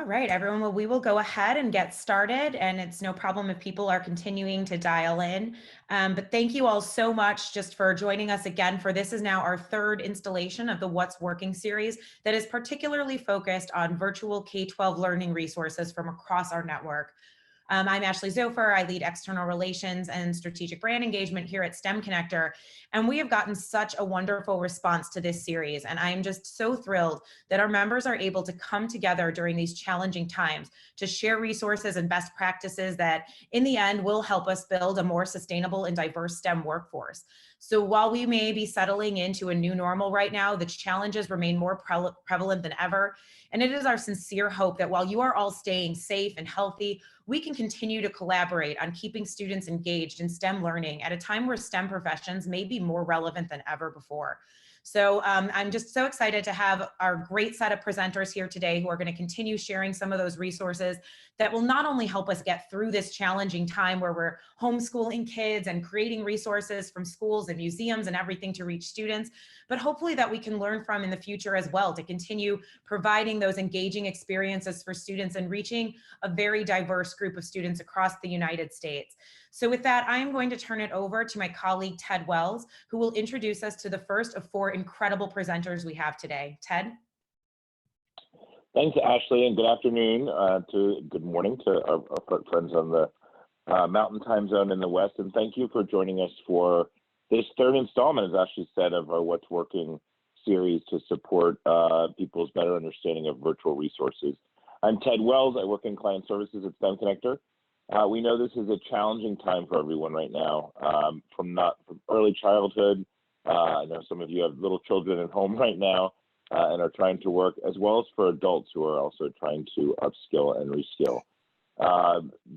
All right, everyone. Well, we will go ahead and get started, and it's no problem if people are continuing to dial in. But thank you all so much just for joining us again for this is now our third installation of the What's Working series that is particularly focused on virtual K-12 learning resources from across our network. I'm Ashley Zofer. I lead external relations and strategic brand engagement here at STEM Connector. And we have gotten such a wonderful response to this series. And I am just so thrilled that our members are able to come together during these challenging times to share resources and best practices that in the end will help us build a more sustainable and diverse STEM workforce. So while we may be settling into a new normal right now, the challenges remain more prevalent than ever. And it is our sincere hope that while you are all staying safe and healthy, we can continue to collaborate on keeping students engaged in STEM learning at a time where STEM professions may be more relevant than ever before. So I'm just so excited to have our great set of presenters here today who are going to continue sharing some of those resources that will not only help us get through this challenging time where we're homeschooling kids and creating resources from schools and museums and everything to reach students, but hopefully that we can learn from in the future as well to continue providing those engaging experiences for students and reaching a very diverse group of students across the United States. So with that, I am going to turn it over to my colleague, Ted Wells, who will introduce us to the first of four incredible presenters we have today. Ted? Thanks, Ashley, and good afternoon good morning to our friends on the Mountain Time Zone in the West, and thank you for joining us for this third installment, as Ashley said, of our What's Working series to support people's better understanding of virtual resources. I'm Ted Wells. I work in client services at STEM Connector. We know this is a challenging time for everyone right now, from early childhood. I know some of you have little children at home right now and are trying to work, as well as for adults who are also trying to upskill and reskill.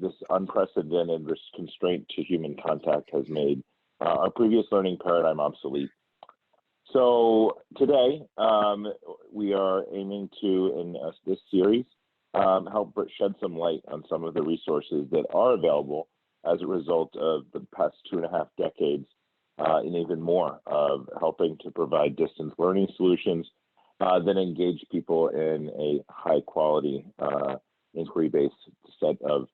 This unprecedented constraint to human contact has made our previous learning paradigm obsolete. So today, we are aiming to, in this series, help shed some light on some of the resources that are available as a result of the past 2.5 decades and even more of helping to provide distance learning solutions that engage people in a high quality inquiry-based set of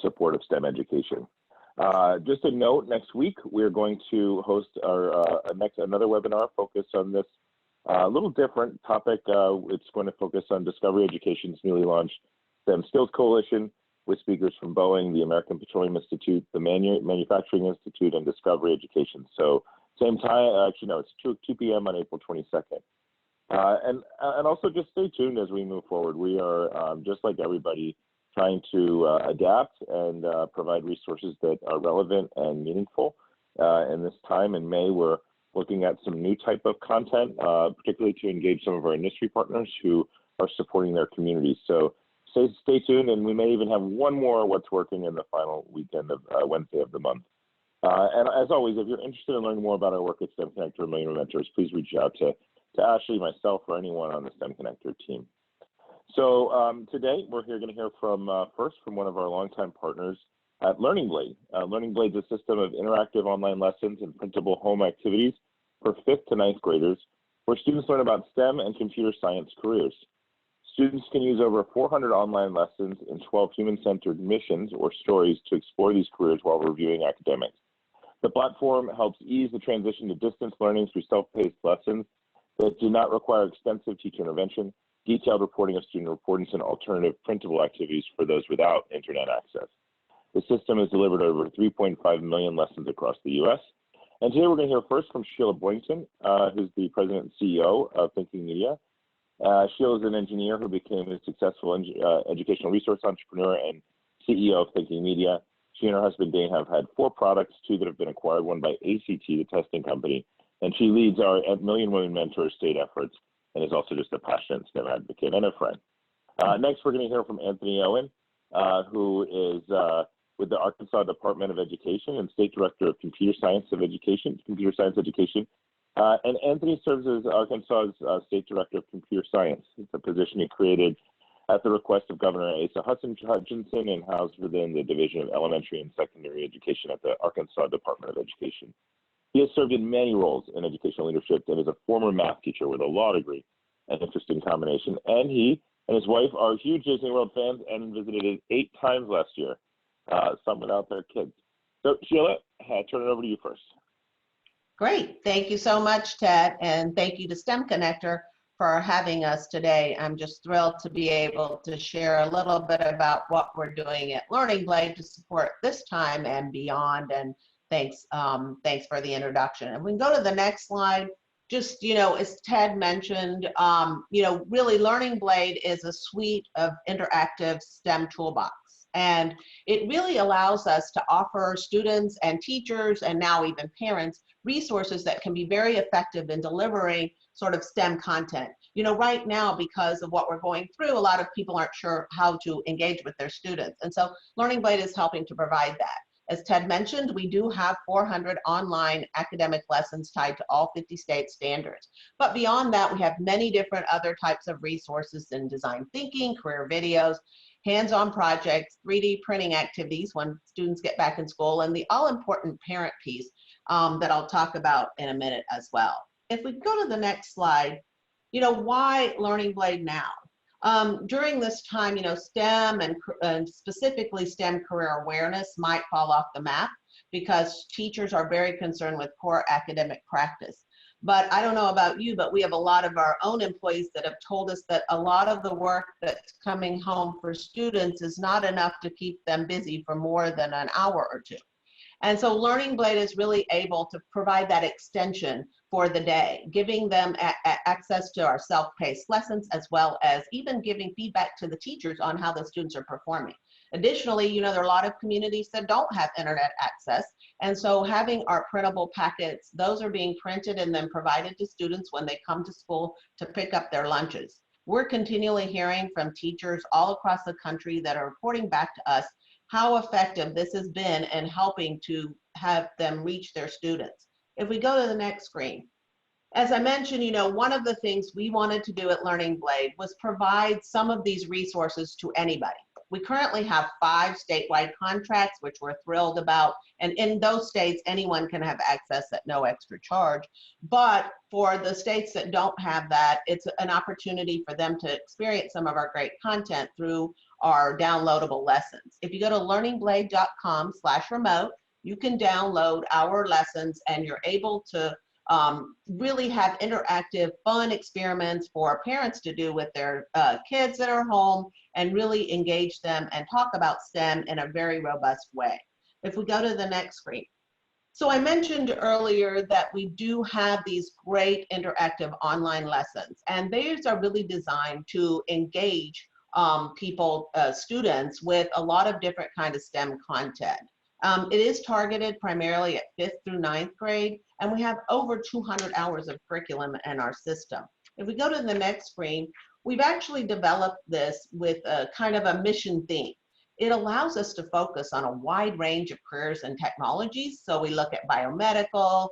supportive STEM education. Just a note, next week, we're going to host our another webinar focused on this little different topic. It's going to focus on Discovery Education's newly launched STEM Skills Coalition with speakers from Boeing, the American Petroleum Institute, the Manufacturing Institute, and Discovery Education. So same time, actually no, it's 2 p.m. on April 22nd. And also just stay tuned as we move forward. We are, just like everybody, trying to adapt and provide resources that are relevant and meaningful. In this time in May, we're looking at some new type of content, particularly to engage some of our industry partners who are supporting their communities. So stay tuned, and we may even have one more What's Working in the final weekend of Wednesday of the month. And as always, if you're interested in learning more about our work at STEM Connector and Millionaire Mentors, please reach out to Ashley, myself, or anyone on the STEM Connector team. So today, we're going to hear from first from one of our longtime partners at Learning Blade. Learning Blade is a system of interactive online lessons and printable home activities for 5th to 9th graders, where students learn about STEM and computer science careers. Students can use over 400 online lessons in 12 human-centered missions or stories to explore these careers while reviewing academics. The platform helps ease the transition to distance learning through self-paced lessons that do not require extensive teacher intervention, detailed reporting of student reports, and alternative printable activities for those without internet access. The system has delivered over 3.5 million lessons across the U.S. And today we're going to hear first from Sheila Boynton, who's the president and CEO of Thinking Media. Sheila is an engineer who became a successful educational resource entrepreneur and CEO of Thinking Media. She and her husband Dane have had 4 products, 2 that have been acquired, one by ACT, the testing company, and she leads our Million Women Mentor state efforts and is also just a passionate STEM advocate and a friend. Next, we're going to hear from Anthony Owen, who is with the Arkansas Department of Education and State Director of Computer Science Education. And Anthony serves as Arkansas's State Director of Computer Science. It's a position he created at the request of Governor Asa Hutchinson and housed within the Division of Elementary and Secondary Education at the Arkansas Department of Education. He has served in many roles in educational leadership and is a former math teacher with a law degree, an interesting combination. And he and his wife are huge Disney World fans and visited it 8 times last year, some without their kids. So Sheila, turn it over to you first. Great. Thank you so much, Ted. And thank you to STEM Connector for having us today. I'm just thrilled to be able to share a little bit about what we're doing at Learning Blade to support this time and beyond. And thanks for the introduction. And we can go to the next slide. Just, as Ted mentioned, really Learning Blade is a suite of interactive STEM toolbox. And it really allows us to offer students and teachers and now even parents resources that can be very effective in delivering sort of STEM content. Right now, because of what we're going through, a lot of people aren't sure how to engage with their students. And so Learning Blade is helping to provide that. As Ted mentioned, we do have 400 online academic lessons tied to all 50 state standards. But beyond that, we have many different other types of resources in design thinking, career videos, hands-on projects, 3D printing activities when students get back in school, and the all-important parent piece that I'll talk about in a minute as well. If we go to the next slide, why Learning Blade now? During this time, STEM and specifically STEM career awareness might fall off the map because teachers are very concerned with poor academic practice. But I don't know about you, but we have a lot of our own employees that have told us that a lot of the work that's coming home for students is not enough to keep them busy for more than an hour or two. And so Learning Blade is really able to provide that extension for the day, giving them access to our self-paced lessons, as well as even giving feedback to the teachers on how the students are performing. Additionally, there are a lot of communities that don't have internet access. And so having our printable packets, those are being printed and then provided to students when they come to school to pick up their lunches. We're continually hearing from teachers all across the country that are reporting back to us how effective this has been in helping to have them reach their students. If we go to the next screen, as I mentioned, one of the things we wanted to do at Learning Blade was provide some of these resources to anybody. We currently have 5 statewide contracts, which we're thrilled about. And in those states, anyone can have access at no extra charge. But for the states that don't have that, it's an opportunity for them to experience some of our great content through our downloadable lessons. If you go to learningblade.com/remote, you can download our lessons and you're able to really have interactive, fun experiments for parents to do with their kids that are home and really engage them and talk about STEM in a very robust way. If we go to the next screen. So I mentioned earlier that we do have these great interactive online lessons, and these are really designed to engage students with a lot of different kinds of STEM content. It is targeted primarily at 5th through 9th grade, and we have over 200 hours of curriculum in our system. If we go to the next screen, we've actually developed this with a kind of a mission theme. It allows us to focus on a wide range of careers and technologies. So we look at biomedical,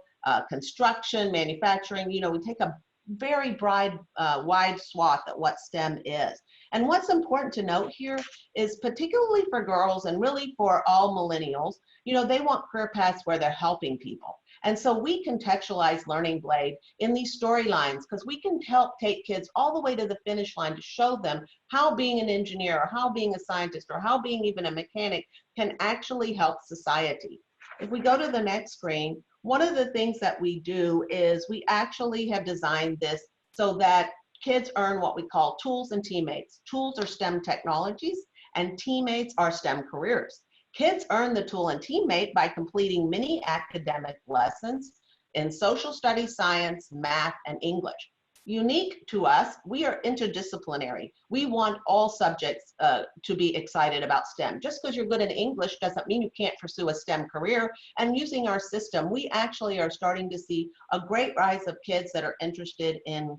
construction, manufacturing. We take a very broad, wide swath at what STEM is. And what's important to note here is particularly for girls and really for all millennials, they want career paths where they're helping people. And so we contextualize Learning Blade in these storylines because we can help take kids all the way to the finish line to show them how being an engineer or how being a scientist or how being even a mechanic can actually help society. If we go to the next screen, one of the things that we do is we actually have designed this so that kids earn what we call tools and teammates. Tools are STEM technologies and teammates are STEM careers. Kids earn the tool and teammate by completing mini academic lessons in social studies, science, math, and English. Unique to us, we are interdisciplinary. We want all subjects to be excited about STEM. Just because you're good in English doesn't mean you can't pursue a STEM career. And using our system, we actually are starting to see a great rise of kids that are interested in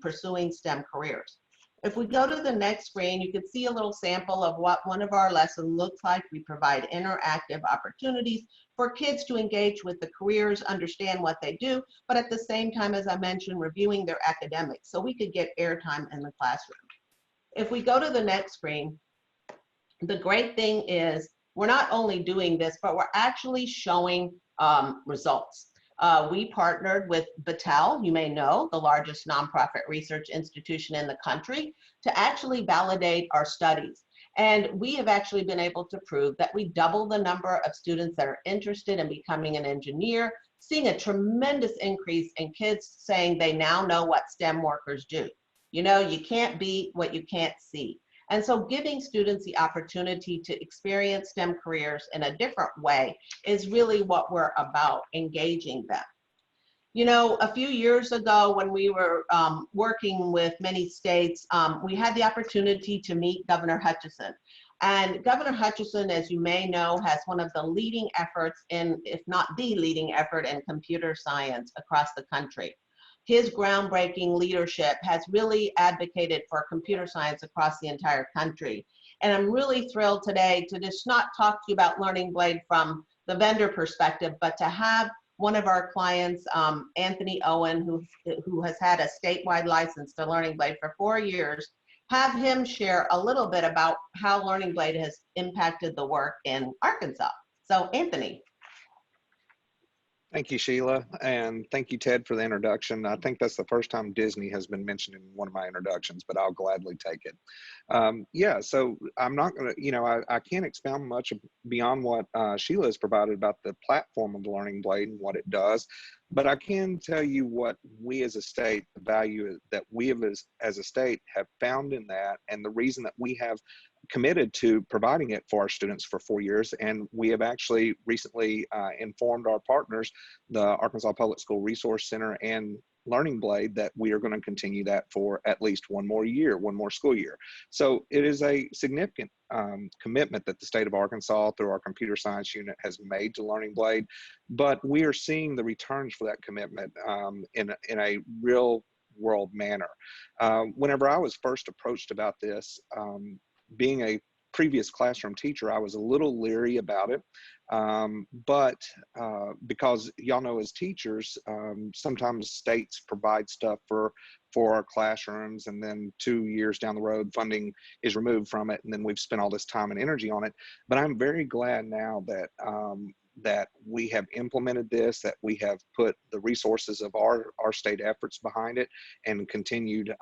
pursuing STEM careers. If we go to the next screen, you can see a little sample of what one of our lessons looks like. We provide interactive opportunities for kids to engage with the careers, understand what they do, but at the same time, as I mentioned, reviewing their academics so we could get airtime in the classroom. If we go to the next screen, the great thing is we're not only doing this, but we're actually showing results. We partnered with Battelle, you may know, the largest nonprofit research institution in the country, to actually validate our studies. And we have actually been able to prove that we double the number of students that are interested in becoming an engineer, seeing a tremendous increase in kids saying they now know what STEM workers do. You know, you can't beat what you can't see. And so giving students the opportunity to experience STEM careers in a different way is really what we're about, engaging them. You know, a few years ago when we were working with many states, we had the opportunity to meet Governor Hutchinson. And Governor Hutchinson, as you may know, has one of the leading efforts in, if not the leading effort in computer science across the country. His groundbreaking leadership has really advocated for computer science across the entire country. And I'm really thrilled today to just not talk to you about Learning Blade from the vendor perspective, but to have one of our clients, Anthony Owen, who has had a statewide license to Learning Blade for 4 years, have him share a little bit about how Learning Blade has impacted the work in Arkansas. So Anthony. Thank you, Sheila, and thank you, Ted, for the introduction. I think that's the first time Disney has been mentioned in one of my introductions, but I'll gladly take it. Yeah, so I'm not going to, I can't expound much beyond what Sheila has provided about the platform of the Learning Blade and what it does, but I can tell you what we as a state, the value that we have as a state have found in that, and the reason that we have committed to providing it for our students for 4 years. And we have actually recently informed our partners, the Arkansas Public School Resource Center and Learning Blade, that we are going to continue that for at least one more year, one more school year. So it is a significant commitment that the state of Arkansas through our computer science unit has made to Learning Blade, but we are seeing the returns for that commitment in a real world manner. Whenever I was first approached about this, being a previous classroom teacher, I was a little leery about it, but because y'all know as teachers, sometimes states provide stuff for our classrooms, and then 2 years down the road, funding is removed from it, and then we've spent all this time and energy on it. But I'm very glad now that that we have implemented this, that we have put the resources of our state efforts behind it, and continued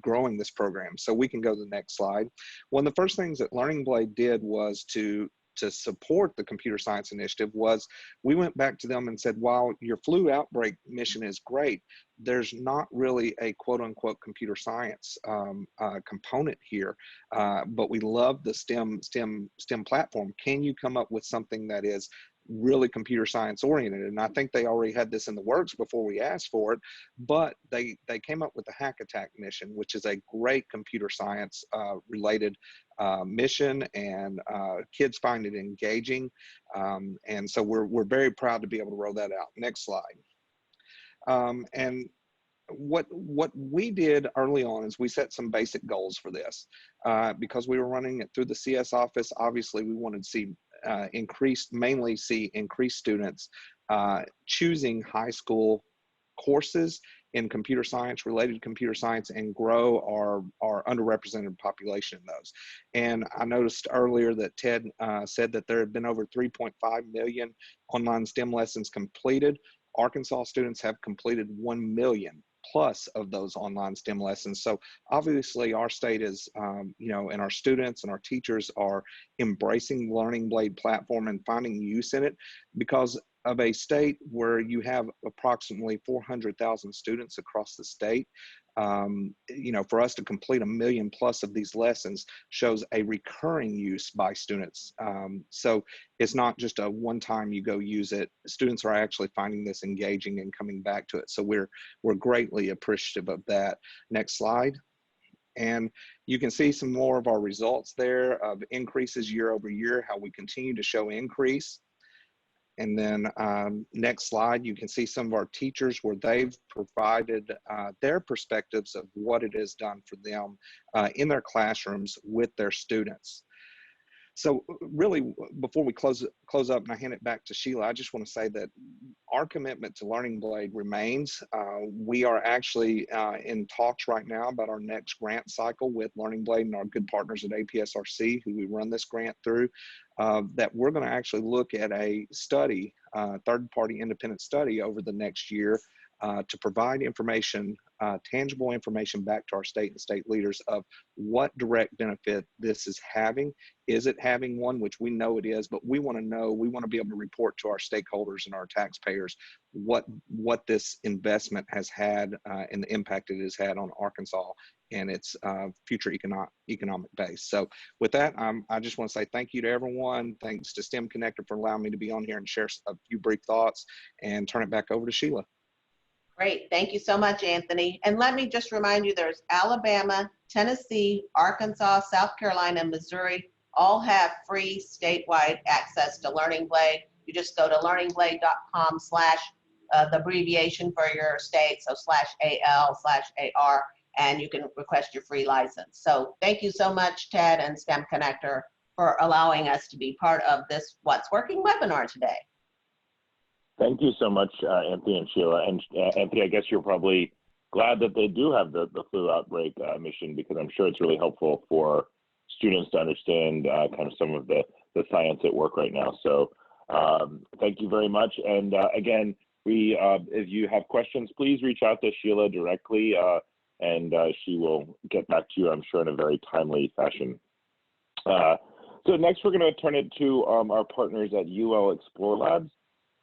growing this program. So we can go to the next slide. One of the first things that Learning Blade did was to support the computer science initiative was we went back to them and said, while your flu outbreak mission is great, there's not really a quote unquote computer science component here, but we love the STEM platform. Can you come up with something that is really computer science oriented? And I think they already had this in the works before we asked for it, but they came up with the Hack Attack mission, which is a great computer science related mission, and kids find it engaging. And so we're very proud to be able to roll that out. Next slide. And what we did early on is we set some basic goals for this, because we were running it through the CS office. Obviously, we wanted to see mainly see increased students choosing high school courses in computer science, related computer science, and grow our underrepresented population in those. And I noticed earlier that Ted said that there had been over 3.5 million online STEM lessons completed. Arkansas students have completed 1 million plus of those online STEM lessons. So obviously our state is, and our students and our teachers are embracing the Learning Blade platform and finding use in it, because of a state where you have approximately 400,000 students across the state. For us to complete 1 million plus of these lessons shows a recurring use by students. So it's not just a one-time you go use it. Students are actually finding this engaging and coming back to it. So we're greatly appreciative of that. Next slide. And you can see some more of our results there of increases year over year, how we continue to show increase. And then next slide, you can see some of our teachers where they've provided their perspectives of what it has done for them in their classrooms with their students. So really, before we close up and I hand it back to Sheila, I just want to say that our commitment to Learning Blade remains. We are actually in talks right now about our next grant cycle with Learning Blade and our good partners at APSRC, who we run this grant through, that we're going to actually look at a study, third-party independent study over the next year to provide information, tangible information back to our state and state leaders of what direct benefit this is having. Is it having one, which we know it is, but we want to know, we want to be able to report to our stakeholders and our taxpayers what this investment has had and the impact it has had on Arkansas and its future economic base. So with that, I just want to say thank you to everyone. Thanks to STEM Connector for allowing me to be on here and share a few brief thoughts, and turn it back over to Sheila. Great. Thank you so much, Anthony. And let me just remind you, there's Alabama, Tennessee, Arkansas, South Carolina, and Missouri all have free statewide access to Learning Blade. You just go to learningblade.com/ the abbreviation for your state, so /AL/AR, and you can request your free license. So thank you so much, Ted and STEM Connector, for allowing us to be part of this What's Working webinar today. Thank you so much, Anthony and Sheila. And Anthony, I guess you're probably glad that they do have the flu outbreak mission, because I'm sure it's really helpful for students to understand kind of some of the science at work right now. So thank you very much. And again, if you have questions, please reach out to Sheila directly, and she will get back to you, I'm sure, in a very timely fashion. So next, we're going to turn it to our partners at UL Explore Labs.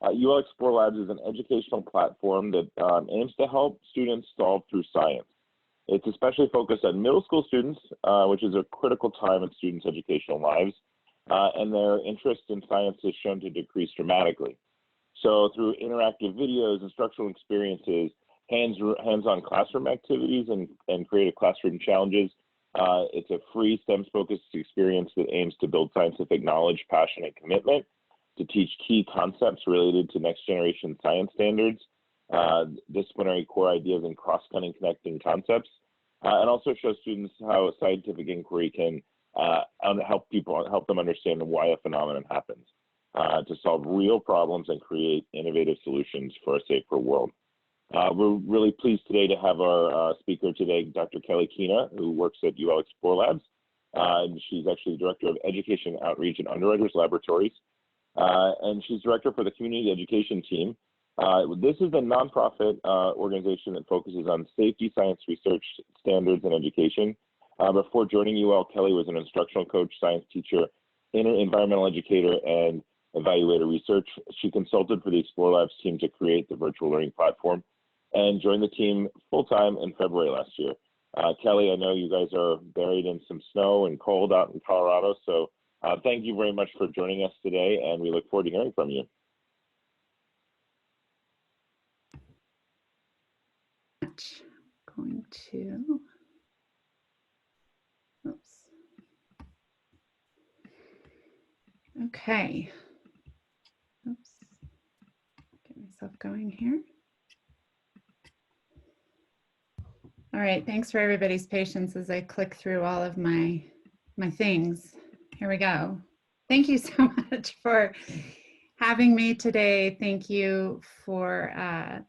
UL Explore Labs is an educational platform that aims to help students solve through science. It's especially focused on middle school students, which is a critical time in students' educational lives, and their interest in science is shown to decrease dramatically. So through interactive videos, instructional experiences, hands-on classroom activities, and creative classroom challenges, it's a free STEM-focused experience that aims to build scientific knowledge, passion, and commitment, to teach key concepts related to next generation science standards, disciplinary core ideas, and cross-cutting connecting concepts, and also show students how scientific inquiry can help them understand why a phenomenon happens, to solve real problems and create innovative solutions for a safer world. We're really pleased today to have our speaker today, Dr. Kelly Keena, who works at UL Explore Labs. And she's actually the Director of Education Outreach and Underwriters Laboratories. And she's director for the community education team. This is a nonprofit organization that focuses on safety science research standards and education. Before joining UL, Kelly was an instructional coach, science teacher, environmental educator, and evaluator research. She consulted for the Explore Labs team to create the virtual learning platform and joined the team full-time in February last year. Kelly, I know you guys are buried in some snow and cold out in Colorado, so thank you very much for joining us today, and we look forward to hearing from you. Going to, oops. Okay. Oops. Get myself going here. All right, thanks for everybody's patience as I click through all of my things. Here we go. Thank you so much for having me today. Thank you for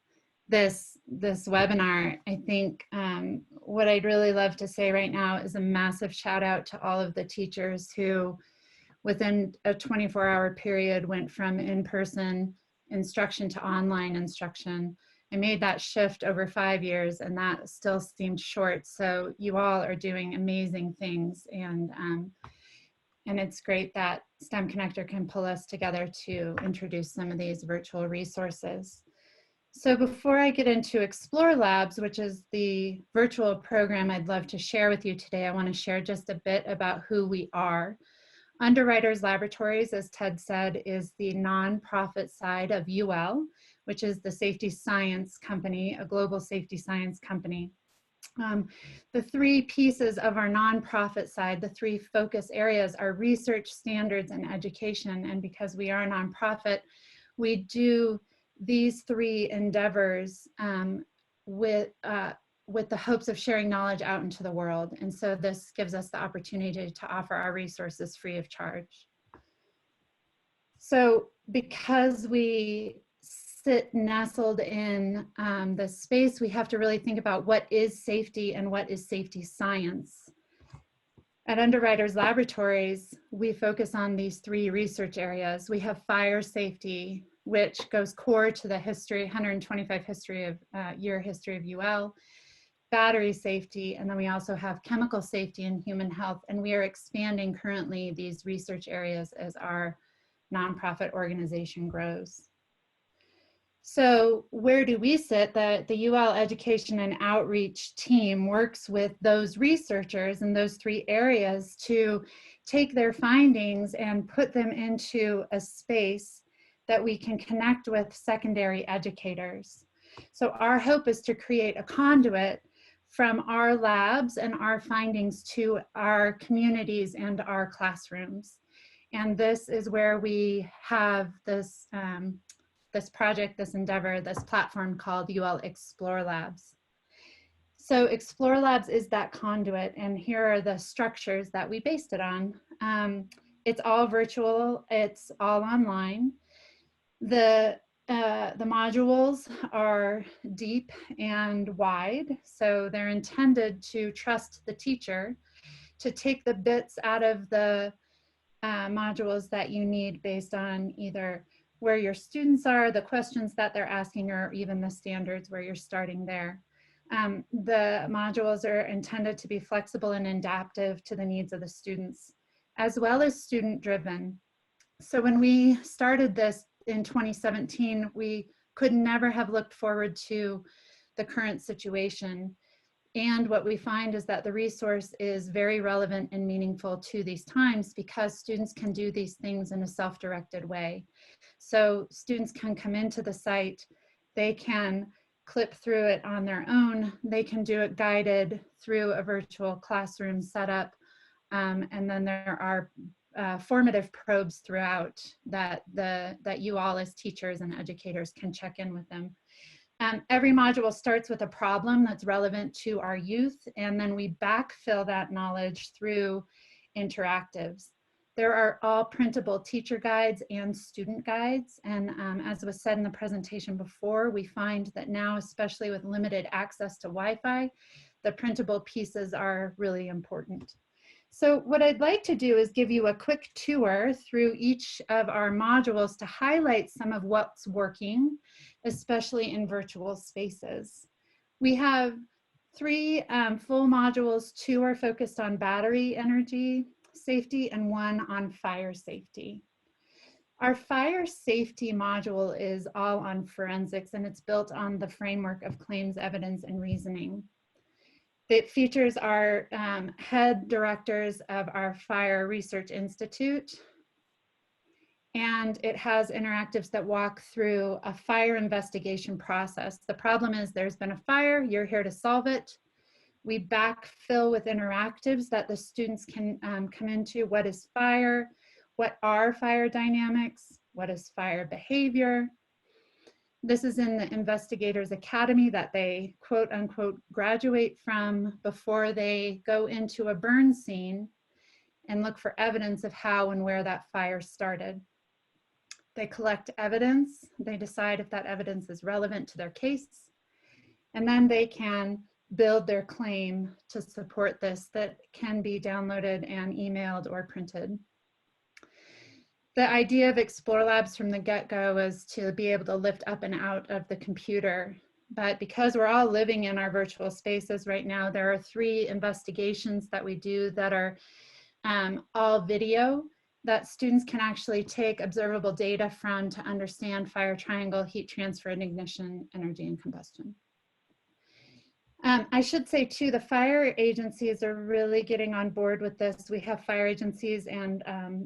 this webinar. I think what I'd really love to say right now is a massive shout out to all of the teachers who within a 24-hour period went from in-person instruction to online instruction. I made that shift over 5 years and that still seemed short. So you all are doing amazing things, and it's great that STEM Connector can pull us together to introduce some of these virtual resources. So before I get into Explore Labs, which is the virtual program I'd love to share with you today, I want to share just a bit about who we are. Underwriters Laboratories, as Ted said, is the nonprofit side of UL, which is the safety science company, a global safety science company. The three pieces of our nonprofit side, the three focus areas, are research, standards, and education. And because we are a nonprofit, we do these three endeavors with the hopes of sharing knowledge out into the world. And so this gives us the opportunity to offer our resources free of charge. So because we sit nestled in this space, we have to really think about what is safety and what is safety science. At Underwriters Laboratories, we focus on these three research areas. We have fire safety, which goes core to the history, 125 year history of UL, battery safety, and then we also have chemical safety and human health. And we are expanding currently these research areas as our nonprofit organization grows. So where do we sit? The UL Education and Outreach team works with those researchers in those three areas to take their findings and put them into a space that we can connect with secondary educators. So our hope is to create a conduit from our labs and our findings to our communities and our classrooms. And this is where we have this, this project, this endeavor, this platform called UL Explore Labs. So Explore Labs is that conduit, and here are the structures that we based it on. It's all virtual, it's all online. The modules are deep and wide, so they're intended to trust the teacher to take the bits out of the modules that you need based on either where your students are, the questions that they're asking, or even the standards where you're starting there. The modules are intended to be flexible and adaptive to the needs of the students, as well as student-driven. So when we started this in 2017, we could never have looked forward to the current situation. And what we find is that the resource is very relevant and meaningful to these times because students can do these things in a self-directed way. So students can come into the site, they can clip through it on their own, they can do it guided through a virtual classroom setup, and then there are formative probes throughout that you all as teachers and educators can check in with them. Every module starts with a problem that's relevant to our youth, and then we backfill that knowledge through interactives. There are all printable teacher guides and student guides, and as was said in the presentation before, we find that now, especially with limited access to Wi-Fi, the printable pieces are really important. So what I'd like to do is give you a quick tour through each of our modules to highlight some of what's working, especially in virtual spaces. We have three full modules. Two are focused on battery energy safety and one on fire safety. Our fire safety module is all on forensics, and it's built on the framework of claims, evidence, and reasoning. It features our head directors of our Fire Research Institute, and it has interactives that walk through a fire investigation process. The problem is there's been a fire, you're here to solve it. We backfill with interactives that the students can come into. What is fire? What are fire dynamics? What is fire behavior? This is in the Investigators Academy that they quote unquote graduate from before they go into a burn scene and look for evidence of how and where that fire started. They collect evidence, they decide if that evidence is relevant to their case, and then they can build their claim to support this that can be downloaded and emailed or printed. The idea of Explore Labs from the get-go was to be able to lift up and out of the computer. But because we're all living in our virtual spaces right now, there are 3 investigations that we do that are all video that students can actually take observable data from to understand fire triangle, heat transfer, and ignition, energy, and combustion. I should say too, the fire agencies are really getting on board with this. We have fire agencies and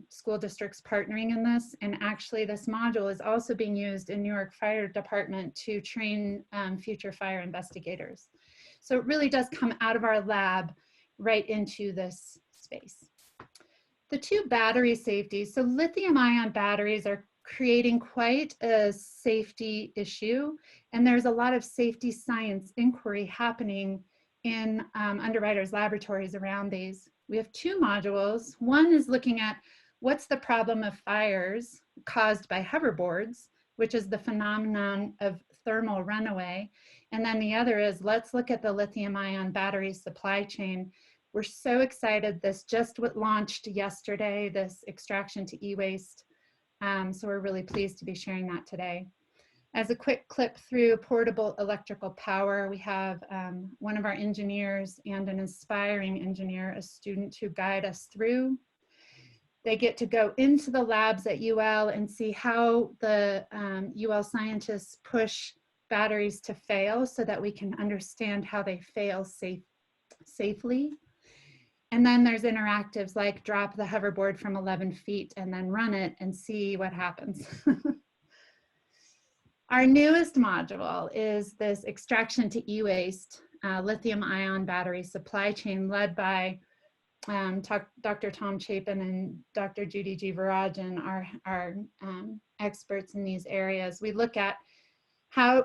school districts partnering in this. And actually this module is also being used in New York Fire Department to train future fire investigators. So it really does come out of our lab right into this space. The 2 battery safeties. So lithium ion batteries are creating quite a safety issue. And there's a lot of safety science inquiry happening in underwriters' laboratories around these. We have two modules. One is looking at what's the problem of fires caused by hoverboards, which is the phenomenon of thermal runaway. And then the other is, let's look at the lithium-ion battery supply chain. We're so excited. This just launched yesterday, this extraction to e-waste. So we're really pleased to be sharing that today. As a quick clip through portable electrical power, we have one of our engineers and an aspiring engineer, a student, who guide us through. They get to go into the labs at UL and see how the UL scientists push batteries to fail so that we can understand how they fail safely. And then there's interactives like drop the hoverboard from 11 feet and then run it and see what happens. Our newest module is this extraction to e-waste lithium-ion battery supply chain, led by Dr. Tom Chapin and Dr. Judy G. Varajan, our experts in these areas. We look at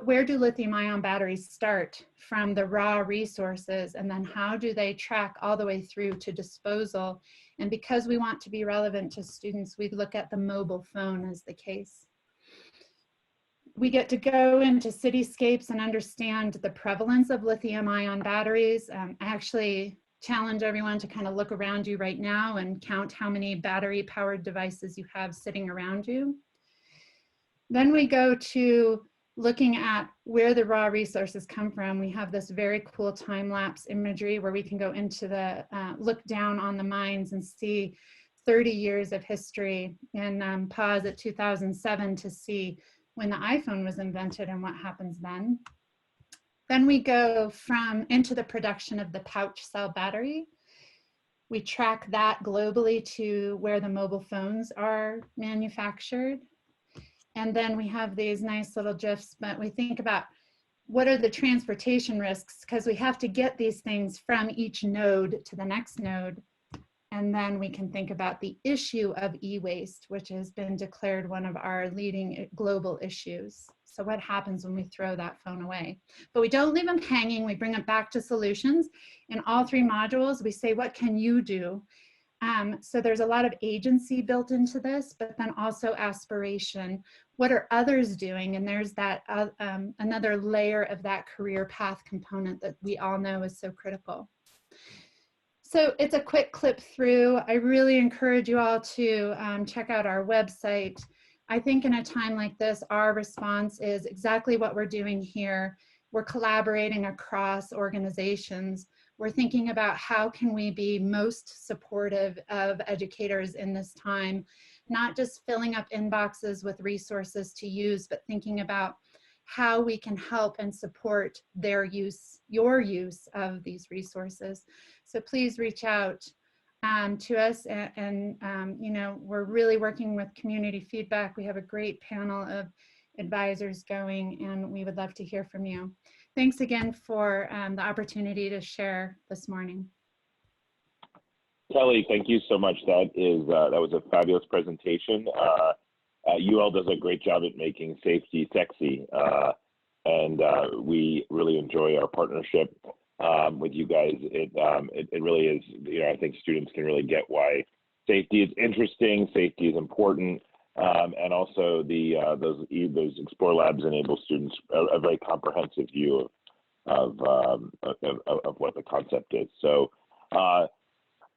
where do lithium-ion batteries start from the raw resources, and then how do they track all the way through to disposal? And because we want to be relevant to students, we look at the mobile phone as the case. We get to go into cityscapes and understand the prevalence of lithium-ion batteries. I actually challenge everyone to kind of look around you right now and count how many battery-powered devices you have sitting around you. Then we go to looking at where the raw resources come from. We have this very cool time-lapse imagery where we can go into the, look down on the mines and see 30 years of history, and pause at 2007 to see when the iPhone was invented and what happens then. Then we go into the production of the pouch cell battery. We track that globally to where the mobile phones are manufactured. And then we have these nice little GIFs, but we think about what are the transportation risks, because we have to get these things from each node to the next node. And then we can think about the issue of e-waste, which has been declared one of our leading global issues. So what happens when we throw that phone away? But we don't leave them hanging. We bring it back to solutions. In all three modules, we say, what can you do? So there's a lot of agency built into this, but then also aspiration. What are others doing? And there's that another layer of that career path component that we all know is so critical. So it's a quick clip through. I really encourage you all to check out our website. I think in a time like this, our response is exactly what we're doing here. We're collaborating across organizations. We're thinking about how can we be most supportive of educators in this time, not just filling up inboxes with resources to use, but thinking about how we can help and support their use, your use of these resources. So please reach out to us, and you know, we're really working with community feedback. We have a great panel of advisors going, and we would love to hear from you. Thanks again for the opportunity to share this morning. Kelly, thank you so much. That was a fabulous presentation. UL does a great job at making safety sexy, and we really enjoy our partnership with you guys. It really is, you know, I think students can really get why safety is interesting, safety is important, and also those Explore Labs enable students a very comprehensive view of what the concept is. So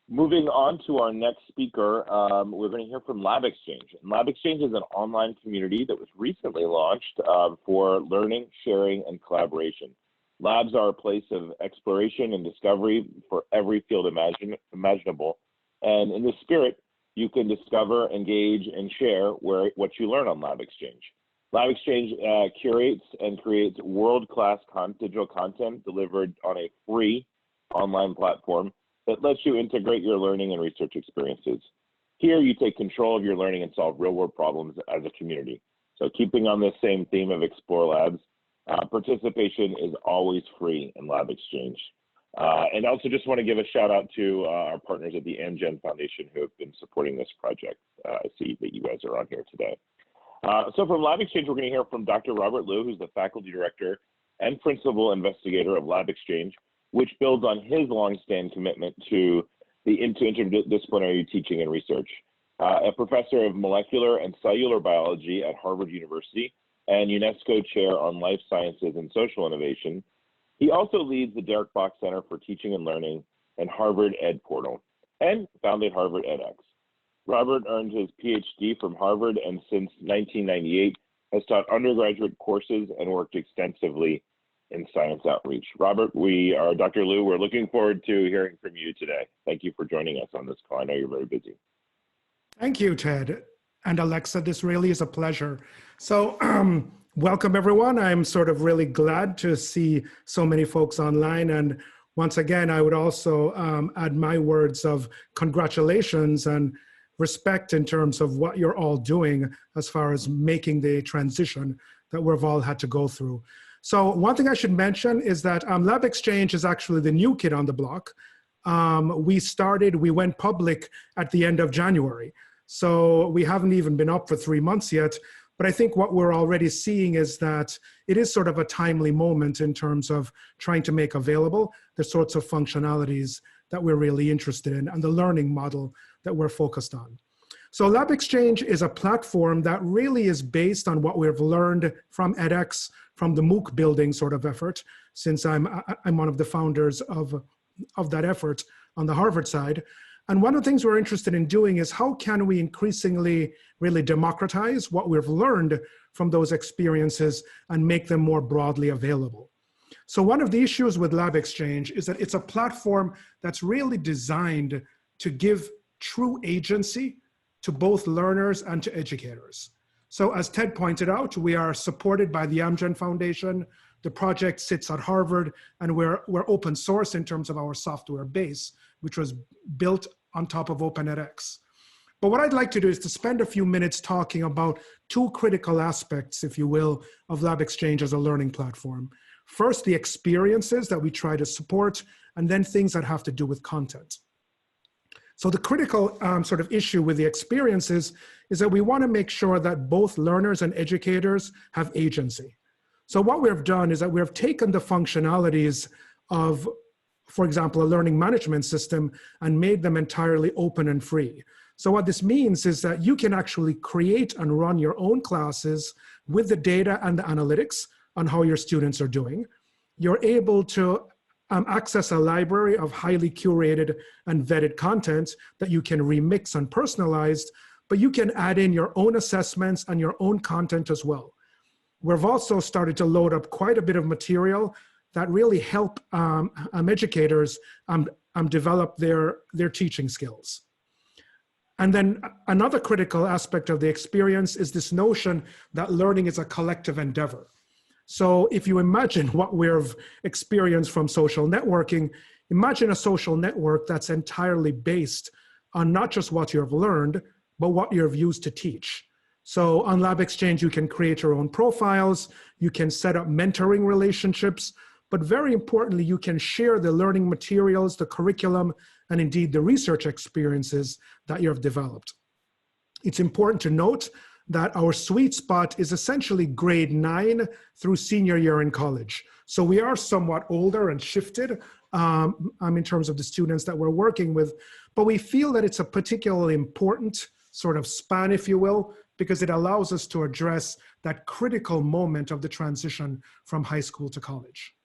moving on to our next speaker, we're going to hear from Lab Exchange. And Lab Exchange is an online community that was recently launched for learning, sharing, and collaboration. Labs are a place of exploration and discovery for every field imaginable. And in this spirit, you can discover, engage, and share what you learn on Lab Exchange. Lab Exchange curates and creates world-class digital content delivered on a free online platform that lets you integrate your learning and research experiences. Here, you take control of your learning and solve real-world problems as a community. So keeping on this same theme of Explore Labs, participation is always free in Lab Exchange. And I also just want to give a shout out to our partners at the Amgen Foundation who have been supporting this project. I see that you guys are on here today. So from Lab Exchange, we're going to hear from Dr. Robert Liu, who's the faculty director and principal investigator of Lab Exchange, which builds on his long-standing commitment to interdisciplinary teaching and research. A professor of molecular and cellular biology at Harvard University and UNESCO chair on life sciences and social innovation. He also leads the Derek Bach Center for Teaching and Learning and Harvard Ed Portal, and founded Harvard edX. Robert earned his PhD from Harvard and since 1998 has taught undergraduate courses and worked extensively in science outreach. Robert, Dr. Liu, we're looking forward to hearing from you today. Thank you for joining us on this call. I know you're very busy. Thank you, Ted and Alexa. This really is a pleasure. So welcome everyone. I'm sort of really glad to see so many folks online. And once again, I would also add my words of congratulations and respect in terms of what you're all doing as far as making the transition that we've all had to go through. So one thing I should mention is that Lab Exchange is actually the new kid on the block. We went public at the end of January. So we haven't even been up for 3 months yet. But I think what we're already seeing is that it is sort of a timely moment in terms of trying to make available the sorts of functionalities that we're really interested in and the learning model that we're focused on. So Lab Exchange is a platform that really is based on what we've learned from edX, from the MOOC building sort of effort, since I'm one of the founders of that effort on the Harvard side. And one of the things we're interested in doing is how can we increasingly really democratize what we've learned from those experiences and make them more broadly available. So one of the issues with Lab Exchange is that it's a platform that's really designed to give true agency to both learners and to educators. So as Ted pointed out, we are supported by the Amgen Foundation. The project sits at Harvard, and we're open source in terms of our software base, which was built on top of OpenEdX. But what I'd like to do is to spend a few minutes talking about two critical aspects, if you will, of Lab Exchange as a learning platform. First, the experiences that we try to support, and then things that have to do with content. So the critical sort of issue with the experiences is that we want to make sure that both learners and educators have agency. So what we've done is that we have taken the functionalities of, for example, a learning management system and made them entirely open and free. So what this means is that you can actually create and run your own classes with the data and the analytics on how your students are doing. You're able to access a library of highly curated and vetted content that you can remix and personalize, but you can add in your own assessments and your own content as well. We've also started to load up quite a bit of material that really help educators develop their teaching skills. And then another critical aspect of the experience is this notion that learning is a collective endeavor. So if you imagine what we've experienced from social networking, imagine a social network that's entirely based on not just what you've learned, but what you've used to teach. So on Lab Exchange, you can create your own profiles, you can set up mentoring relationships, but very importantly, you can share the learning materials, the curriculum, and indeed the research experiences that you've developed. It's important to note that our sweet spot is essentially grade 9 through senior year in college. So we are somewhat older and shifted in terms of the students that we're working with, but we feel that it's a particularly important sort of span, if you will, because it allows us to address that critical moment of the transition from high school to college.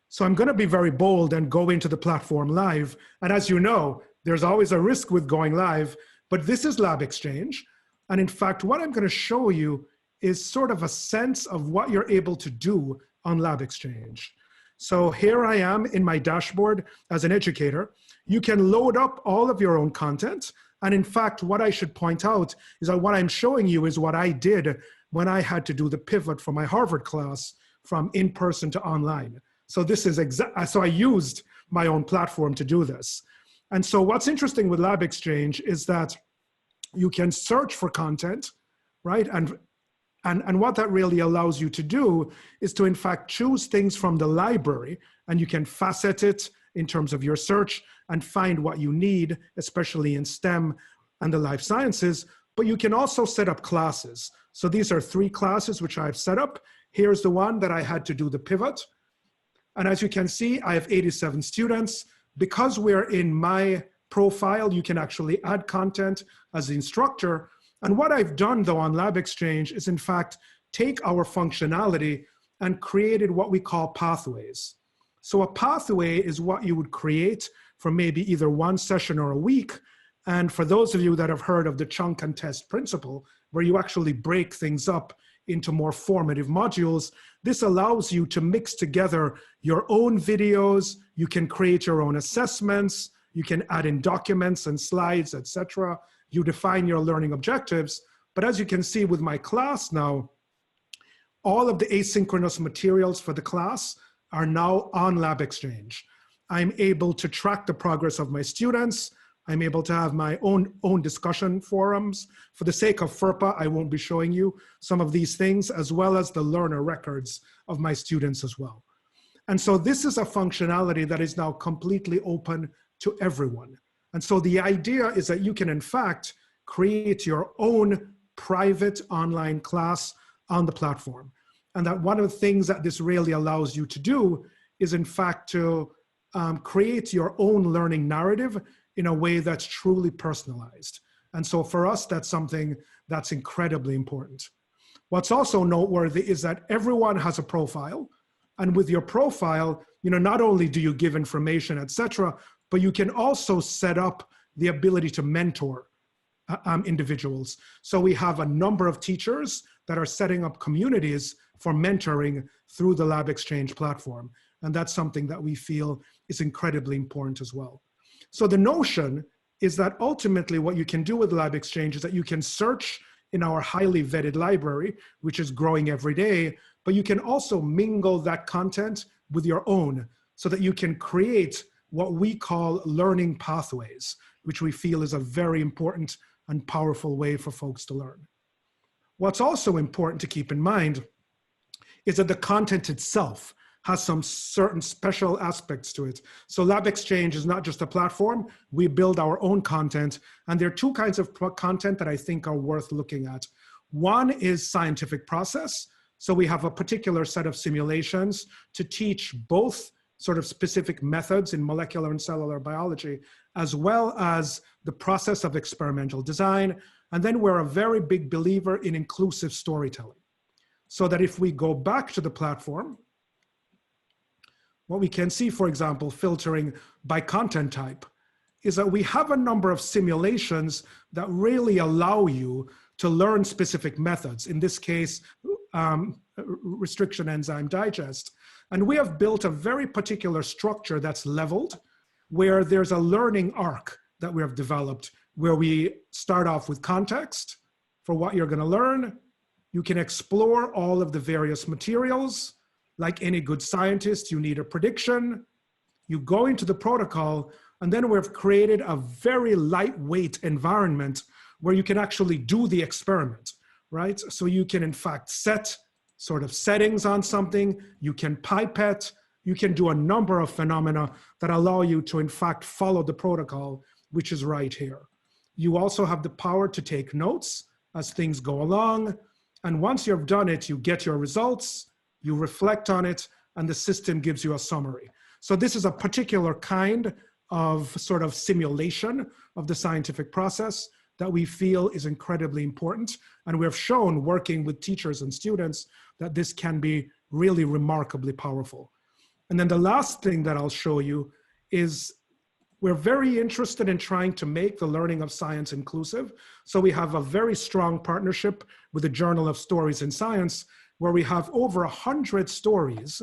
So I'm going to be very bold and go into the platform live. And as you know, there's always a risk with going live, but this is Lab Exchange. And in fact, what I'm going to show you is sort of a sense of what you're able to do on Lab Exchange. So here I am in my dashboard as an educator. You can load up all of your own content. And in fact, what I should point out is that what I'm showing you is what I did when I had to do the pivot for my Harvard class from in-person to online. So this is so I used my own platform to do this. And so what's interesting with Lab Exchange is that you can search for content, right? And what that really allows you to do is to in fact choose things from the library, and you can facet it in terms of your search and find what you need, especially in STEM and the life sciences. but you can also set up classes. So these are 3 classes which I've set up. Here's the one that I had to do the pivot. And as you can see, I have 87 students. Because we're in my profile, you can actually add content as the instructor. And what I've done though on LabXchange is in fact take our functionality and created what we call pathways. So a pathway is what you would create for maybe either 1 session or a week. And for those of you that have heard of the chunk and test principle, where you actually break things up into more formative modules, this allows you to mix together your own videos, you can create your own assessments, you can add in documents and slides, etc. You define your learning objectives. But as you can see with my class now, all of the asynchronous materials for the class are now on LabXchange. I'm able to track the progress of my students. I'm able to have my own discussion forums. For the sake of FERPA, I won't be showing you some of these things, as well as the learner records of my students as well. And so this is a functionality that is now completely open to everyone. And so the idea is that you can in fact create your own private online class on the platform. And that one of the things that this really allows you to do is in fact to create your own learning narrative in a way that's truly personalized. And so for us, that's something that's incredibly important. What's also noteworthy is that everyone has a profile. And with your profile, not only do you give information, etc., but you can also set up the ability to mentor individuals. So we have a number of teachers that are setting up communities for mentoring through the LabXchange platform. And that's something that we feel is incredibly important as well. So the notion is that ultimately what you can do with LabXchange is that you can search in our highly vetted library, which is growing every day, but you can also mingle that content with your own so that you can create what we call learning pathways, which we feel is a very important and powerful way for folks to learn. What's also important to keep in mind is that the content itself has some certain special aspects to it. So LabXchange is not just a platform, we build our own content, and there are 2 kinds of content that I think are worth looking at. One is scientific process. So we have a particular set of simulations to teach both sort of specific methods in molecular and cellular biology, as well as the process of experimental design. And then we're a very big believer in inclusive storytelling. So that if we go back to the platform, what we can see, for example, filtering by content type, is that we have a number of simulations that really allow you to learn specific methods. In this case, restriction enzyme digest. And we have built a very particular structure that's leveled, where there's a learning arc that we have developed, where we start off with context for what you're going to learn. You can explore all of the various materials. Like any good scientist, you need a prediction. You go into the protocol, and then we've created a very lightweight environment where you can actually do the experiment, right? So you can in fact set sort of settings on something, you can pipette, you can do a number of phenomena that allow you to in fact follow the protocol, which is right here. You also have the power to take notes as things go along. And once you've done it, you get your results, you reflect on it, and the system gives you a summary. So this is a particular kind of sort of simulation of the scientific process that we feel is incredibly important. And we've shown working with teachers and students that this can be really remarkably powerful. And then the last thing that I'll show you is we're very interested in trying to make the learning of science inclusive. So we have a very strong partnership with the Journal of Stories in Science, where we have over 100 stories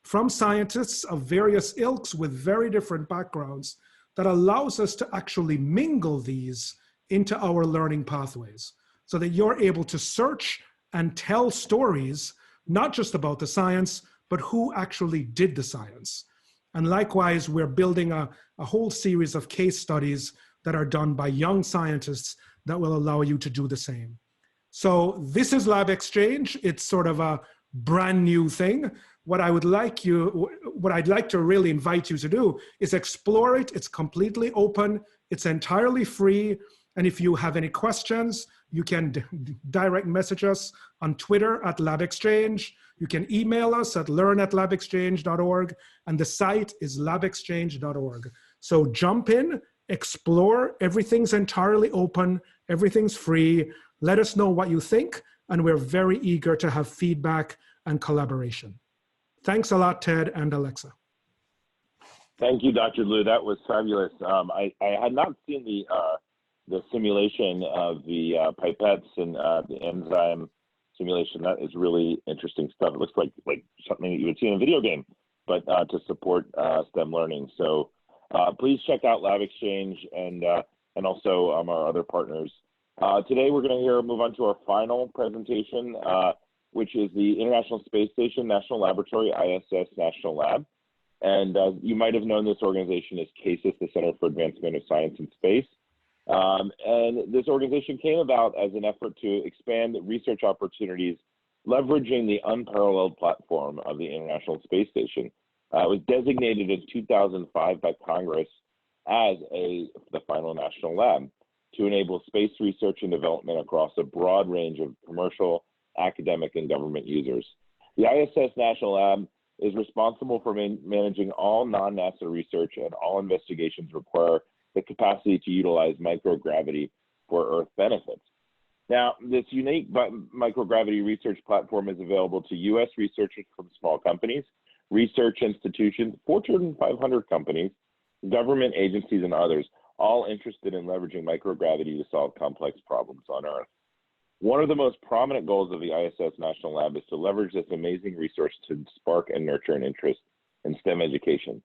from scientists of various ilks with very different backgrounds that allows us to actually mingle these into our learning pathways so that you're able to search and tell stories, not just about the science, but who actually did the science. And likewise, we're building a whole series of case studies that are done by young scientists that will allow you to do the same. So this is LabXchange. It's sort of a brand new thing. What I'd like to really invite you to do is explore it. It's completely open. It's entirely free. And if you have any questions, you can direct message us on Twitter at LabExchange. You can email us at learn@labexchange.org, and the site is labexchange.org. So jump in, explore. Everything's entirely open. Everything's free. Let us know what you think, and we're very eager to have feedback and collaboration. Thanks a lot, Ted and Alexa. Thank you, Dr. Liu. That was fabulous. I had not seen the simulation of the pipettes and the enzyme simulation. That is really interesting stuff. It looks like something that you would see in a video game, but to support STEM learning. So please check out LabExchange and also our other partners. Today we're going to move on to our final presentation, which is the International Space Station National Laboratory, ISS National Lab. And you might have known this organization as CASIS, the Center for Advancement of Science in Space. And this organization came about as an effort to expand research opportunities, leveraging the unparalleled platform of the International Space Station. It was designated in 2005 by Congress as the final national lab to enable space research and development across a broad range of commercial, academic, and government users. The ISS National Lab is responsible for managing all non-NASA research, and all investigations require the capacity to utilize microgravity for Earth benefits. Now, this unique microgravity research platform is available to U.S. researchers from small companies, research institutions, Fortune 500 companies, government agencies, and others, all interested in leveraging microgravity to solve complex problems on Earth. One of the most prominent goals of the ISS National Lab is to leverage this amazing resource to spark and nurture an interest in STEM education.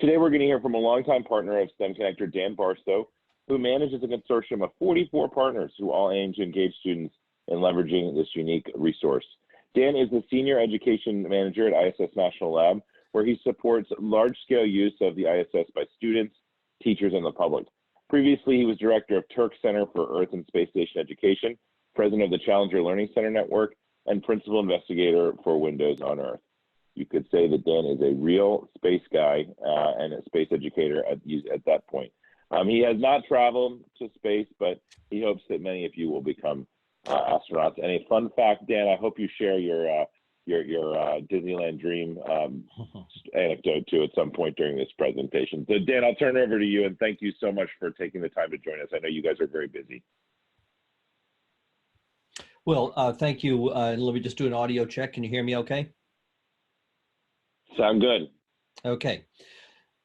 Today, we're going to hear from a longtime partner of STEM Connector, Dan Barstow, who manages a consortium of 44 partners who all aim to engage students in leveraging this unique resource. Dan is the Senior Education Manager at ISS National Lab, where he supports large-scale use of the ISS by students, teachers, and the public. Previously, he was Director of Turk Center for Earth and Space Station Education, President of the Challenger Learning Center Network, and Principal Investigator for Windows on Earth. You could say that Dan is a real space guy and a space educator at that point. He has not traveled to space, but he hopes that many of you will become astronauts. And a fun fact, Dan, I hope you share your Disneyland dream anecdote too at some point during this presentation. So Dan, I'll turn it over to you, and thank you so much for taking the time to join us. I know you guys are very busy. Well, thank you. Let me just do an audio check. Can you hear me okay? Sound good. Okay.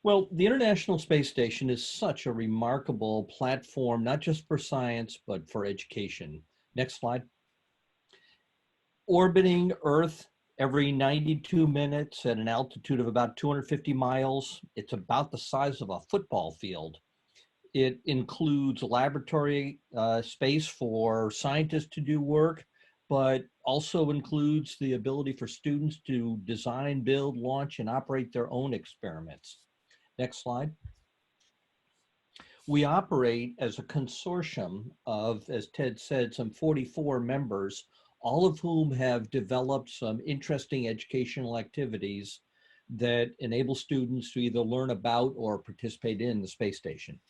Well, the International Space Station is such a remarkable platform, not just for science, but for education. Next slide. Orbiting Earth every 92 minutes at an altitude of about 250 miles. It's about the size of a football field. It includes laboratory space for scientists to do work, but also includes the ability for students to design, build, launch, and operate their own experiments. Next slide. We operate as a consortium of, as Ted said, some 44 members, all of whom have developed some interesting educational activities that enable students to either learn about or participate in the space station.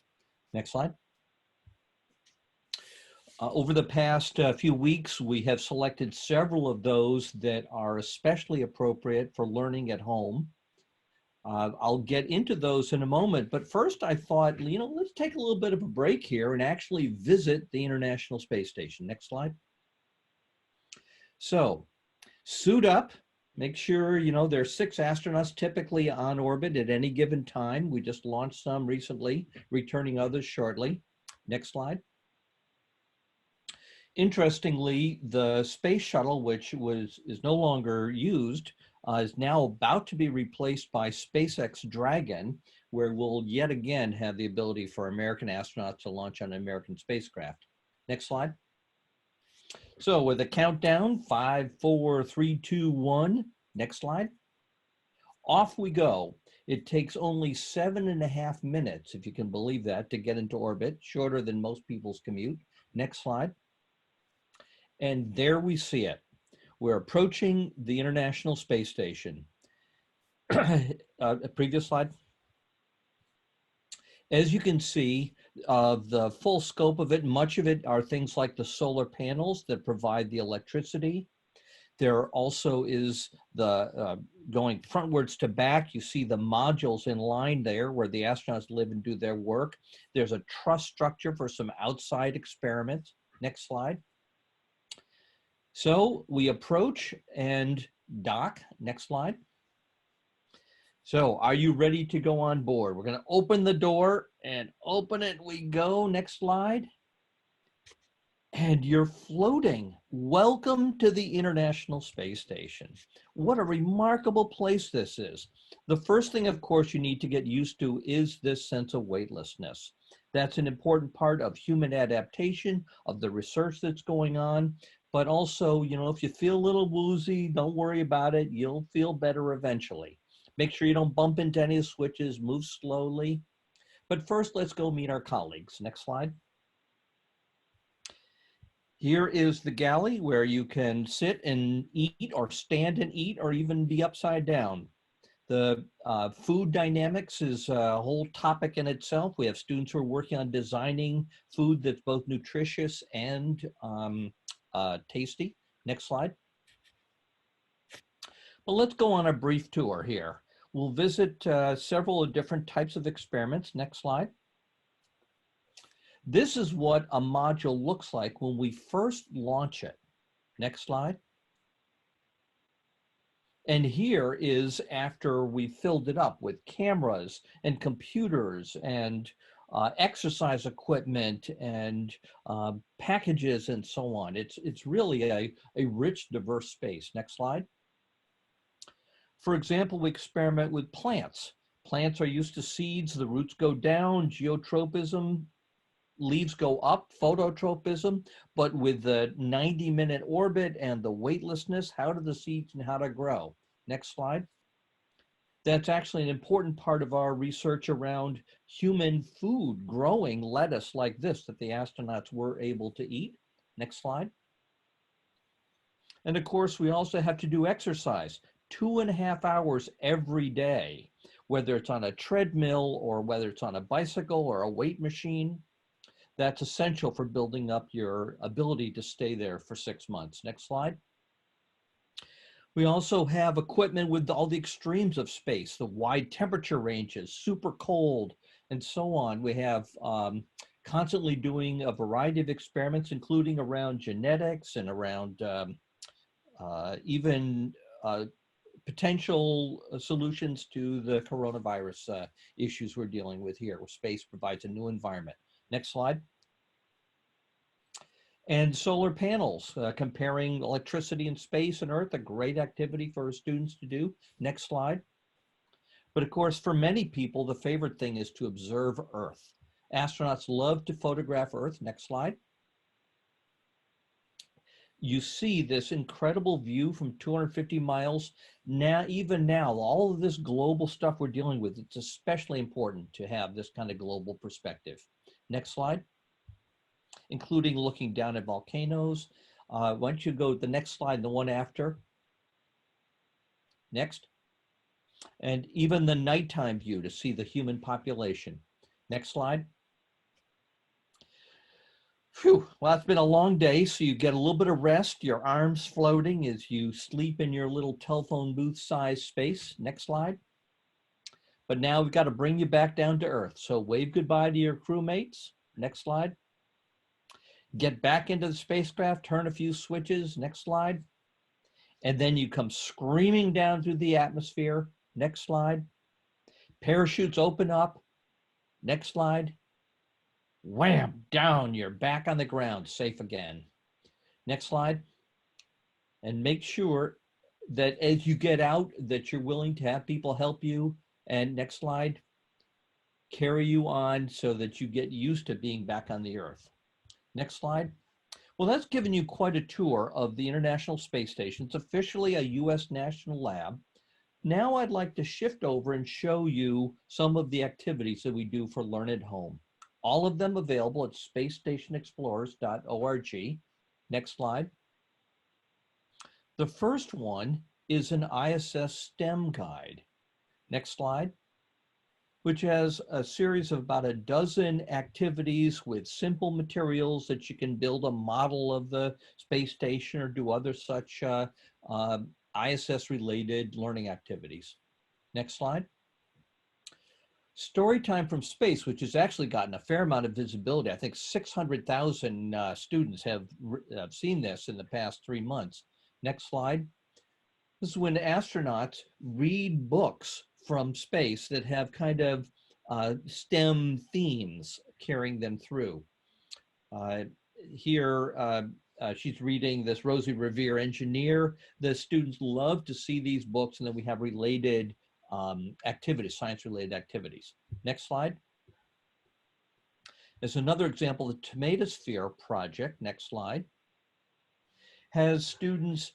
Next slide. Over the past few weeks, we have selected several of those that are especially appropriate for learning at home. I'll get into those in a moment, but first I thought, let's take a little bit of a break here and actually visit the International Space Station. Next slide. So, suit up. Make sure, there's 6 astronauts typically on orbit at any given time. We just launched some recently, returning others shortly. Next slide. Interestingly, the space shuttle, which is no longer used, is now about to be replaced by SpaceX Dragon, where we'll yet again have the ability for American astronauts to launch on an American spacecraft. Next slide. So with a countdown, 5, 4, 3, 2, 1. Next slide. Off we go. It takes only 7.5 minutes, if you can believe that, to get into orbit, shorter than most people's commute. Next slide. And there we see it. We're approaching the International Space Station. Previous slide. As you can see, The full scope of it, much of it are things like the solar panels that provide the electricity. There also is the going frontwards to back. You see the modules in line there where the astronauts live and do their work. There's a truss structure for some outside experiments. Next slide. So we approach and dock. Next slide. So are you ready to go on board? We're going to open the door and open it. We go. Next slide. And you're floating. Welcome to the International Space Station. What a remarkable place this is. The first thing, of course, you need to get used to is this sense of weightlessness. That's an important part of human adaptation, of the research that's going on. But also, you know, if you feel a little woozy, don't worry about it. You'll feel better eventually. Make sure you don't bump into any switches, move slowly. But first, let's go meet our colleagues. Next slide. Here is the galley where you can sit and eat or stand and eat or even be upside down. The food dynamics is a whole topic in itself. We have students who are working on designing food that's both nutritious and tasty. Next slide. Well, let's go on a brief tour here. We'll visit several different types of experiments. Next slide. This is what a module looks like when we first launch it. Next slide. And here is after we filled it up with cameras and computers and exercise equipment and packages and so on. It's really a rich, diverse space. Next slide. For example, we experiment with plants. Plants are used to seeds, the roots go down, geotropism, leaves go up, phototropism, but with the 90-minute orbit and the weightlessness, how do the seeds and how to grow? Next slide. That's actually an important part of our research around human food, growing lettuce like this that the astronauts were able to eat. Next slide. And of course, we also have to do exercise, 2.5 hours every day, whether it's on a treadmill or whether it's on a bicycle or a weight machine. That's essential for building up your ability to stay there for 6 months. Next slide. We also have equipment with all the extremes of space, the wide temperature ranges, super cold, and so on. We have constantly doing a variety of experiments, including around genetics and around even potential solutions to the coronavirus issues we're dealing with here, where space provides a new environment. Next slide. And solar panels, comparing electricity in space and Earth, a great activity for students to do. Next slide. But of course, for many people, the favorite thing is to observe Earth. Astronauts love to photograph Earth. Next slide. You see this incredible view from 250 miles. Now, even now, all of this global stuff we're dealing with, it's especially important to have this kind of global perspective. Next slide. Including looking down at volcanoes. Why don't you go to the next slide, the one after. Next. And even the nighttime view to see the human population. Next slide. Phew, well, it's been a long day, so you get a little bit of rest, your arms floating as you sleep in your little telephone booth size space. Next slide. But now we've got to bring you back down to Earth. So wave goodbye to your crewmates. Next slide. Get back into the spacecraft, turn a few switches. Next slide. And then you come screaming down through the atmosphere. Next slide. Parachutes open up. Next slide. Wham, down, you're back on the ground, safe again. Next slide. And make sure that as you get out, that you're willing to have people help you. And next slide. Carry you on so that you get used to being back on the Earth. Next slide. Well, that's given you quite a tour of the International Space Station. It's officially a U.S. national lab. Now I'd like to shift over and show you some of the activities that we do for Learn at Home. All of them available at spacestationexplorers.org. Next slide. The first one is an ISS STEM guide. Next slide. which has a series of about a dozen activities with simple materials that you can build a model of the space station or do other such ISS-related learning activities. Next slide. Storytime from Space, which has actually gotten a fair amount of visibility. I think 600,000 students have seen this in the past 3 months. Next slide. This is when astronauts read books from space that have kind of STEM themes carrying them through. Here, she's reading this Rosie Revere Engineer. The students love to see these books, and then we have related activities, science-related activities. Next slide. There's another example, the Tomatosphere project, next slide, has students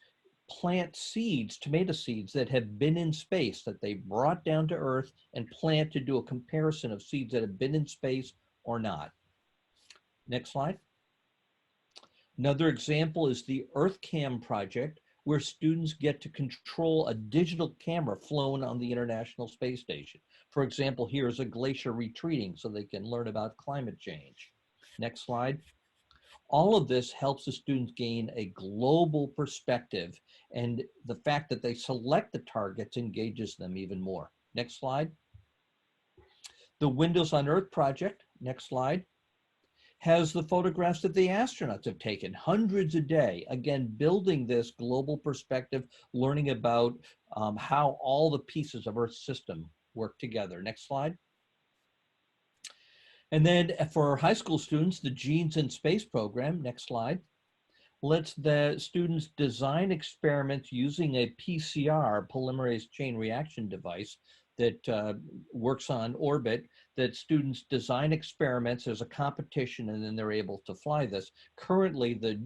plant seeds, tomato seeds that have been in space that they brought down to Earth and plant to do a comparison of seeds that have been in space or not. Next slide. Another example is the EarthCam project, where students get to control a digital camera flown on the International Space Station. For example, here is a glacier retreating so they can learn about climate change. Next slide. All of this helps the students gain a global perspective, and the fact that they select the targets engages them even more. Next slide. The Windows on Earth project, next slide, has the photographs that the astronauts have taken, hundreds a day, again, building this global perspective, learning about how all the pieces of Earth's system work together. Next slide. And then for high school students, the Genes in Space program, next slide, lets the students design experiments using a PCR, polymerase chain reaction device, that works on orbit, that students design experiments. There's a competition, and then they're able to fly this. Currently, the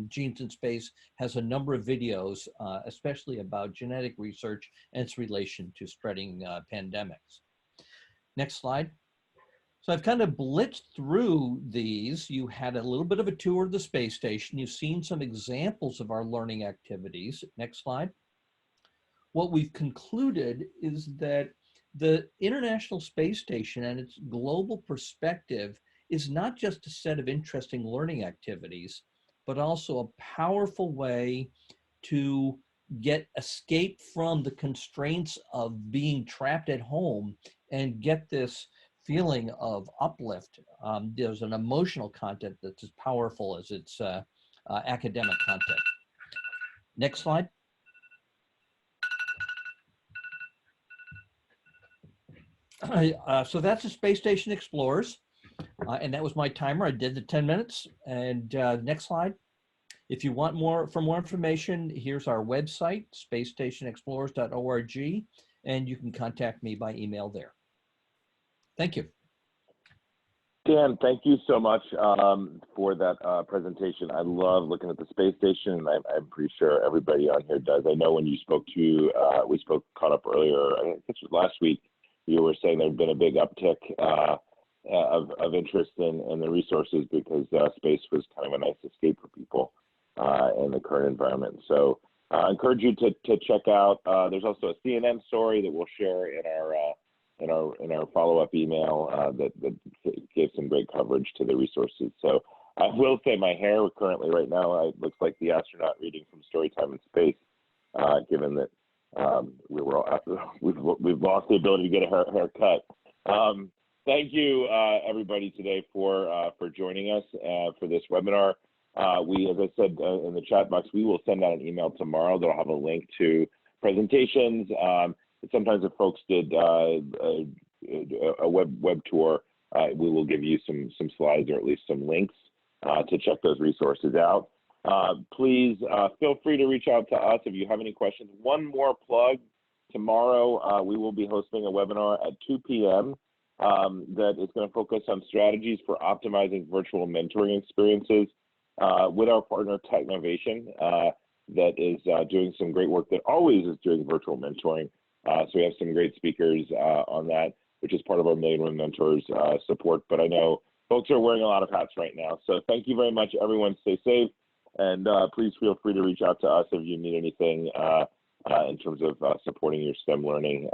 Genes in Space has a number of videos, especially about genetic research and its relation to spreading pandemics. Next slide. So I've kind of blitzed through these. You had a little bit of a tour of the space station. You've seen some examples of our learning activities. Next slide. What we've concluded is that the International Space Station and its global perspective is not just a set of interesting learning activities, but also a powerful way to get escape from the constraints of being trapped at home and get this feeling of uplift. There's an emotional content that's as powerful as its academic content. Next slide. So that's the Space Station Explorers, and that was my timer. I did the 10 minutes. And next slide. If you want more information, here's our website, spacestationexplorers.org, and you can contact me by email there. Thank you. Dan, thank you so much for that presentation. I love looking at the space station, and I'm pretty sure everybody on here does. I know when you spoke to, caught up earlier, I think this was last week, you were saying there'd been a big uptick of interest in the resources because space was kind of a nice escape for people in the current environment. So I encourage you to check out. There's also a CNN story that we'll share in our follow-up email that gave some great coverage to the resources. So I will say my hair currently right now looks like the astronaut reading from Storytime in Space, given that we've lost the ability to get a haircut. Thank you, everybody, today for joining us for this webinar. As I said in the chat box, we will send out an email tomorrow that'll have a link to presentations. Sometimes if folks did a web tour, we will give you some slides or at least some links to check those resources out. Please feel free to reach out to us if you have any questions. One more plug. Tomorrow, we will be hosting a webinar at 2 p.m. That is going to focus on strategies for optimizing virtual mentoring experiences with our partner Technovation, that is doing some great work, that always is doing virtual mentoring. So we have some great speakers on that, which is part of our Million Women Mentors support. But I know folks are wearing a lot of hats right now. So thank you very much, everyone. Stay safe. And please feel free to reach out to us if you need anything in terms of supporting your STEM learning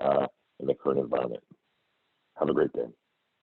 in the current environment. Have a great day.